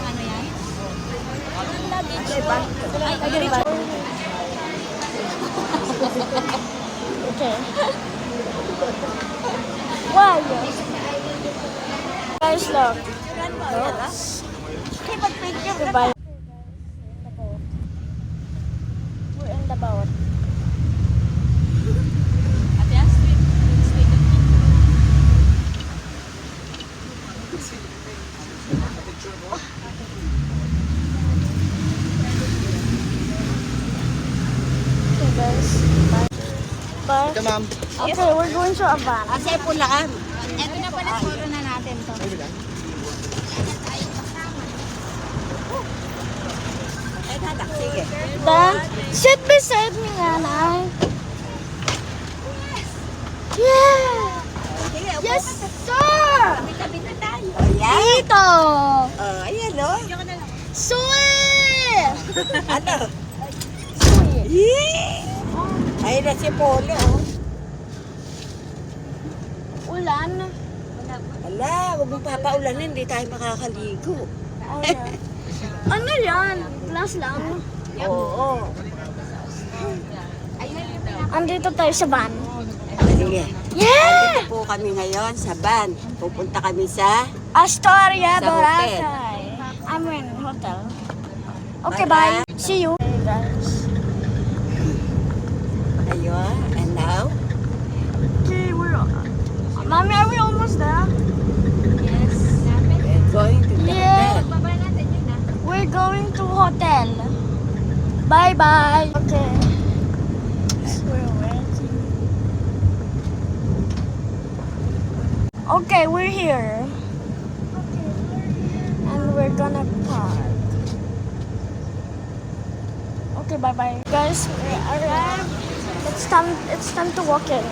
ano yan? Okay. Why? Guys, look. Goodbye. We're in the boat. Ate, sweet. Sweet of me. Okay, guys. Bye. Bye. Ito, ma'am. Okay, we're going to a van. Kasi pulaan. Ito na pala, siguro na natin to. Ay, tatak, sige. Then, sit beside me, Nanay. Yeah! Sige, upo Yes, ka. sir! Tabi-tabi na tayo. Ayan. Dito! Ayan, no? Sweet! Ano? Sweet. Yee! Ay, na si Polo, oh. Ulan. Wala, huwag mong papaulanin, hindi tayo makakaligo. Oh, yeah. Ano yan? Glass lang. Oo. Andito tayo sa van. Sige. Yeah! Andito po kami ngayon sa van. Pupunta kami sa... Astoria, Sa hotel. Boracay. I mean, hotel. Okay, bye. Bye-bye. See you. Hey, guys. Ayun, and now? Okay, Mommy, are we almost there? Yes. We're going to the Yeah. hotel. We're going to hotel. Bye-bye. Okay. We're waiting. Okay, we're here. And we're gonna park. Okay, bye-bye. Guys, we arrived. It's time to walk in.